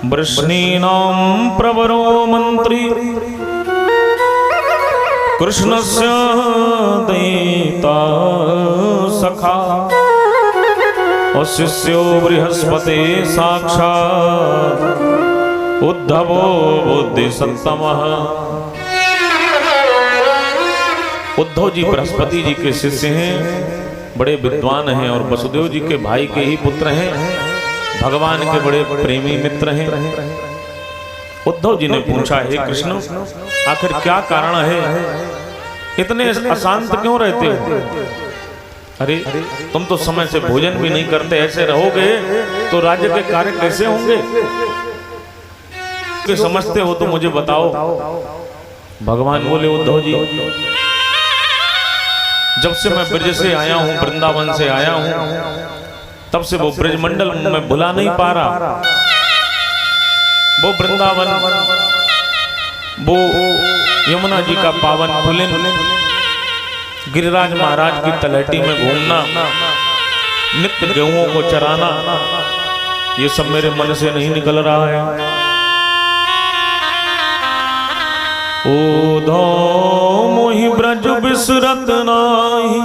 वृष्णीनां प्रवरो मंत्री कृष्णस्य दयिता सखा और शिष्यो बृहस्पति साक्षात् उद्धवो बुद्धि सत्तमः। उद्धव जी बृहस्पति जी के शिष्य हैं, बड़े विद्वान हैं और वसुदेव जी के भाई के ही पुत्र हैं, भगवान के बड़े प्रेमी मित्र हैं। उद्धव जी ने पूछा, हे कृष्ण, आखिर क्या कारण है, इतने अशांत क्यों रहते हो? अरे तुम तो समय से भोजन भी नहीं करते, ऐसे रहोगे तो राज्य के कार्य कैसे होंगे? कि समझते हो तो मुझे बताओ। भगवान बोले, उद्धव जी, जब से मैं ब्रज से आया हूं, वृंदावन से आया हूं, तब से वो ब्रजमंडल में भुला नहीं पा रहा। वो वृंदावन, वो यमुना जी का पावन पुलिन, गिरिराज महाराज की तलहटी में घूमना, नित्य गेहूं को चराना, ये सब मेरे मन से नहीं निकल रहा है। ओधो मोहि ब्रज बिसरत नाही,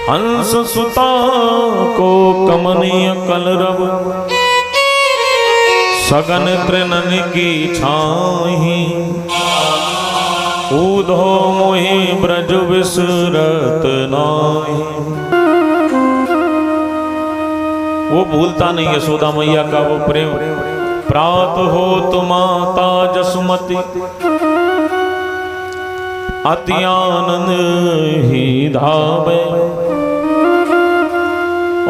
हंस सुता को कमनीय कलरव, सगन तृणन की छाही। ऊधो मोहि ब्रज बिसरत नाही। वो भूलता नहीं यशोदा मैया का वो प्रेम। प्रात हो तो माता जसुमती, अति आनंद ही धावे,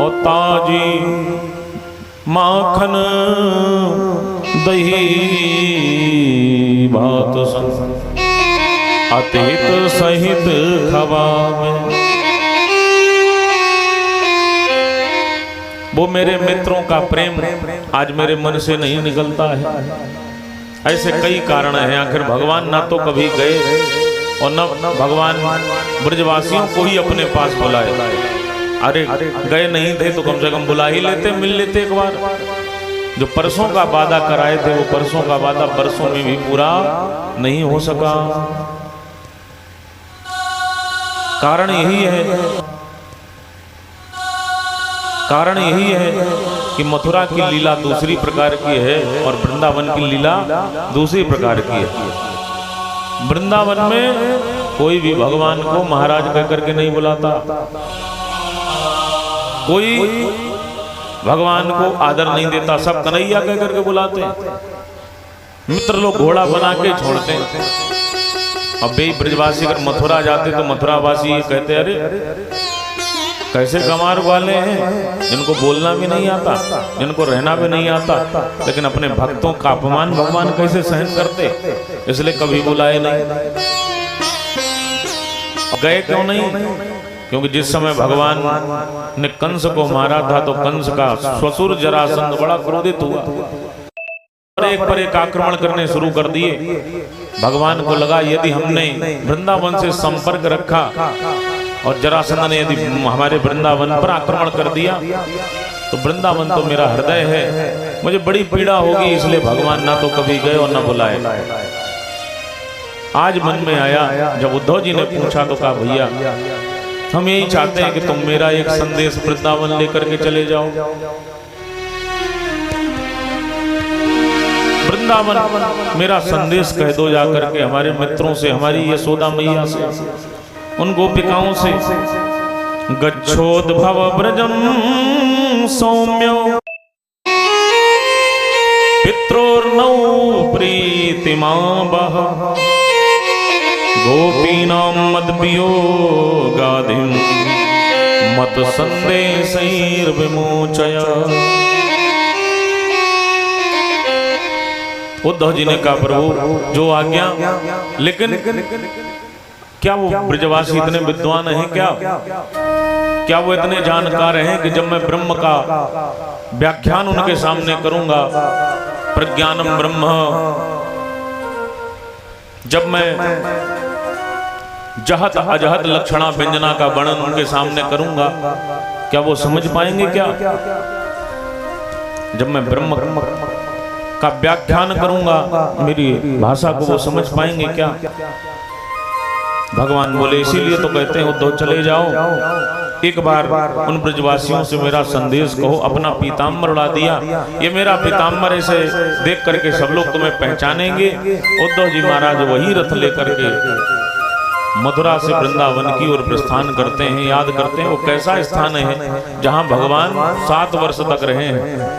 और ताजी माखन दही भात संग, अतित सहित खवावे। वो मेरे मित्रों का प्रेम आज मेरे मन से नहीं निकलता है। ऐसे कई कारण हैं। आखिर भगवान ना तो कभी गए और न भगवान ब्रजवासियों को ही अपने पास बुलाए। अरे गए नहीं थे तो कम से कम बुला ही लेते, मिल लेते एक बार। जो परसों का वादा कराए थे, वो परसों का वादा बरसों में भी पूरा नहीं हो सका। कारण यही है, कारण यही है कि मथुरा की लीला दूसरी प्रकार की है और वृंदावन की लीला दूसरी प्रकार की है। वृंदावन में कोई भी भगवान को महाराज कह करके नहीं बुलाता, कोई भगवान को आदर नहीं देता, सब कन्हैया कह करके बुलाते हैं। मित्र लोग घोड़ा बना के छोड़ते हैं। अब भी ब्रजवासी अगर मथुरा जाते तो मथुरावासी ये कहते, अरे कैसे कमार वाले हैं, जिनको बोलना भी नहीं आता, जिनको रहना भी नहीं आता, लेकिन अपने भक्तों का अपमान भगवान कैसे सहन करते, इसलिए कभी बुलाए नहीं। गए क्यों नहीं? क्योंकि जिस समय भगवान ने कंस को मारा था तो कंस का ससुर जरासंध बड़ा क्रोधित हुआ, एक पर एक आक्रमण करने शुरू कर दिए। भगवान को लगा यदि हमने वृंदावन से संपर्क रखा और जरासंध ने यदि हमारे वृंदावन पर आक्रमण कर दिया तो वृंदावन तो मेरा हृदय है, मुझे बड़ी पीड़ा होगी, इसलिए भगवान ना तो कभी गए और ना बुलाए। आज मन में आया, जब उद्धव जी ने पूछा तो कहा, भैया हम यही चाहते हैं कि तुम मेरा एक संदेश वृंदावन लेकर के चले जाओ। वृंदावन मेरा संदेश कह दो जाकर के हमारे मित्रों से, हमारी यशोदा मैया से, उन गोपिकाओं से। गच्छोद्भव ब्रजम सौम्यो पित्रोर्नौ प्रीतिमा बह, गोपीनां मद्वियोगादिं मत संदेशैर्विमोचय। उद्धव जी ने कहा, प्रभु जो आज्ञा, लेकिन क्या वो ब्रजवासी इतने विद्वान हैं? क्या वो इतने जानकार हैं कि जब मैं ब्रह्म का व्याख्यान उनके सामने करूंगा, प्रज्ञानम ब्रह्म, जब मैं जहत अजहत लक्षणा व्यंजना का वर्णन उनके सामने करूंगा, क्या वो समझ पाएंगे? क्या जब मैं ब्रह्म का व्याख्यान करूंगा मेरी भाषा को वो समझ पाएंगे क्या? भगवान बोले इसीलिए तो कहते हैं उद्धव चले जाओ, एक बार उन ब्रजवासियों से मेरा संदेश कहो। अपना पीताम्बर उड़ा दिया, ये मेरा पीताम्बर ऐसे देख करके सब लोग तुम्हें पहचानेंगे। उद्धव जी महाराज वही रथ लेकर के मथुरा से वृंदावन की ओर प्रस्थान करते हैं। याद करते हैं वो कैसा स्थान है जहां भगवान 7 वर्ष तक रहे हैं।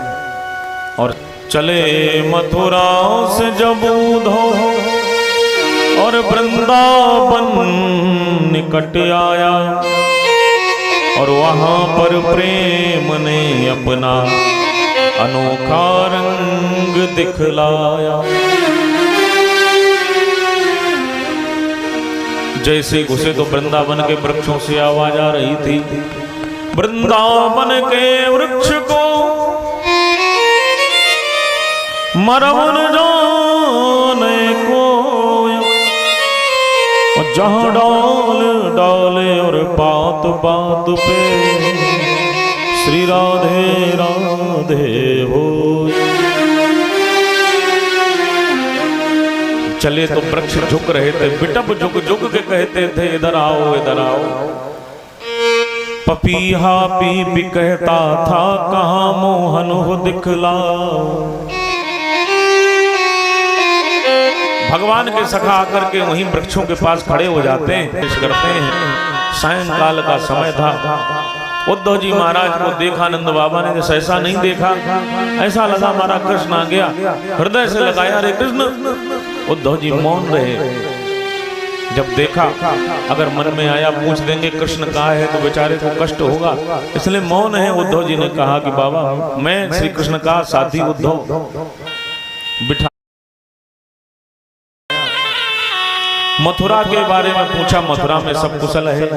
और चले मथुरा से जब उद्धव और वृंदावन निकट आया, और वहां पर प्रेम ने अपना अनोखा रंग दिखलाया। जैसे घुसे तो वृंदावन के वृक्षों से आवाज आ रही थी, वृंदावन के वृक्ष को मरवन जाने को, और जहां डाल डाले और पात पात पे श्री राधे राधे हो। चले तो वृक्ष झुक रहे थे, बिटप झुक झुक के कहते थे इधर आओ इधर आओ। पपीहा पी पी कहता था कहाँ मोहन हो दिखलाओ। भगवान के सखा आकर के वहीं वृक्षों के पास खड़े हो जाते हैं, पेश करते हैं। सायंकाल का समय था। उद्धव जी महाराज को देखा नंद बाबा ने, जैसे ऐसा नहीं देखा, ऐसा लगा हमारा कृष्ण आ गया। हृदय से लगाया रे कृष्ण। उद्धव जी मौन रहे। जब देखा अगर मन में आया पूछ देंगे कृष्ण कहाँ है तो बेचारे को कष्ट होगा, इसलिए मौन है। उद्धव जी ने कहा कि बाबा मैं श्री कृष्ण का साथी उद्धव। बिठा मथुरा के बारे में पूछा, मथुरा में सब कुशल है,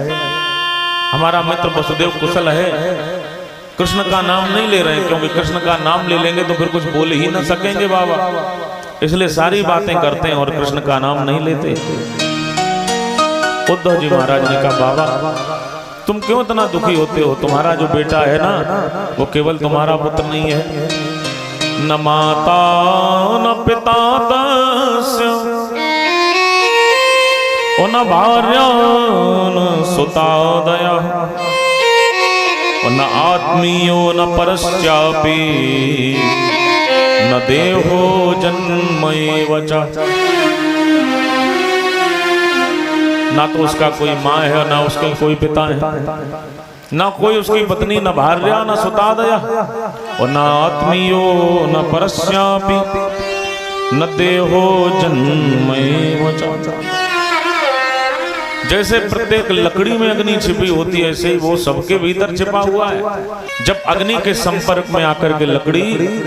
हमारा मित्र वसुदेव कुशल है। कृष्ण का नाम नहीं ले रहे क्योंकि कृष्ण का नाम ले लेंगे तो फिर कुछ बोल ही ना सकेंगे बाबा, इसलिए सारी बातें करते हैं और कृष्ण का नाम नहीं लेते। उद्धव जी महाराज ने कहा बाबा तुम क्यों इतना दुखी होते हो? तुम्हारा जो बेटा है ना वो केवल तुम्हारा पुत्र नहीं है, न माता न पिता तस्य न भार्या न सुता दया न आत्मीयो न परस्यापि न देहो जन्मैव च। ना तो उसका कोई माँ है ना उसके कोई पिता है, ना कोई उसकी पत्नी, न भार्या न सुता दया और न आत्मीयो न परस्यापि न देहो जन्मैव च। जैसे प्रत्येक लकड़ी में अग्नि छिपी होती है ऐसे ही वो सबके भीतर छिपा हुआ है। जब अग्नि के संपर्क में आकर के लकड़ी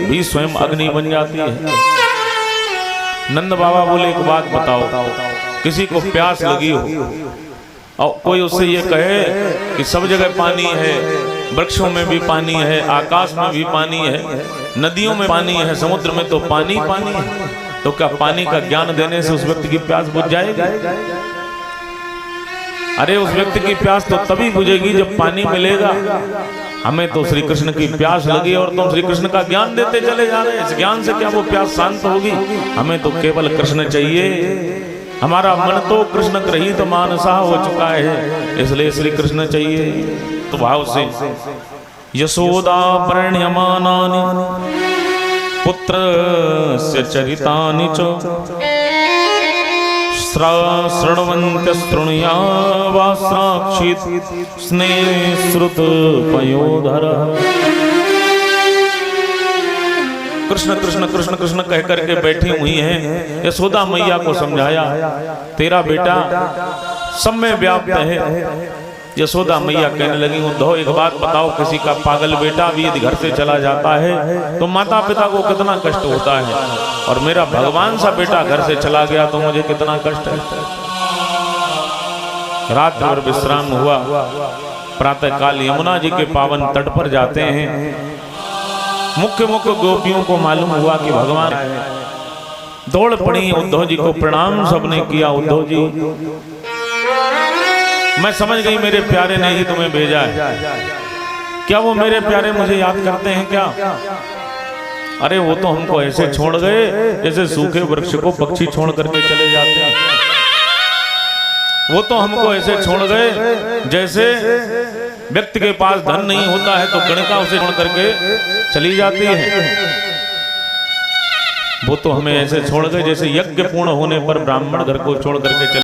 भी स्वयं अग्नि बन जाती है। नंद बाबा बोले एक बात बताओ, किसी को प्यास लगी हो और कोई उससे ये कहे कि सब जगह पानी है, वृक्षों में भी पानी है, आकाश में भी पानी है, नदियों में पानी है, समुद्र में तो पानी पानी है, तो क्या पानी का ज्ञान देने से उस व्यक्ति की प्यास बुझ जाएगी? अरे उस व्यक्ति की प्यास तो तभी बुझेगी जब पानी मिलेगा। हमें तो श्री कृष्ण की प्यास लगी और तुम श्री कृष्ण का ज्ञान देते चले जा रहे हैं। इस ज्ञान से क्या वो प्यास शांत होगी? हमें तो केवल कृष्ण चाहिए। हमारा मन तो कृष्ण ग्रहित मानसा हो चुका है, इसलिए श्री कृष्ण चाहिए। तो भाव से यशोदा प्रणयमानानि पुत्रस्य चरितानि च शृण्वन्त्य शृणुया वा साक्षित् स्नेहश्रुत पयोधर। कृष्ण कृष्ण कृष्ण कृष्ण कह करके बैठी हुई हैं। यशोदा मैया को समझाया तेरा बेटा सब में व्याप्त है। यशोदा मैया कहने लगी उद्धव एक बात बताओ, किसी का पागल बेटा भी यदि घर से चला जाता है तो माता पिता को कितना कष्ट होता है, और मेरा भगवान सा बेटा घर से चला गया तो मुझे कितना कष्ट है। रात भर विश्राम हुआ। प्रातः काल यमुना जी के पावन तट पर जाते हैं। मुख्य मुख्य गोपियों को मालूम हुआ कि भगवान दौड़ पड़ी। उद्धव जी को प्रणाम सबने किया। उद्धव जी मैं समझ गई मेरे प्यारे ने ही तुम्हें भेजा है। क्या वो मेरे प्यारे मुझे याद करते हैं क्या? अरे वो तो हमको ऐसे छोड़ गए जैसे सूखे वृक्ष को पक्षी छोड़ करके चले जाते हैं। वो तो हमको ऐसे छोड़ गए जैसे व्यक्ति के पास धन नहीं होता है तो गणिका उसे छोड़ करके चली जाती है। वो तो हमें ऐसे छोड़ गए जैसे यज्ञ पूर्ण होने पर ब्राह्मण घर को छोड़ करके चले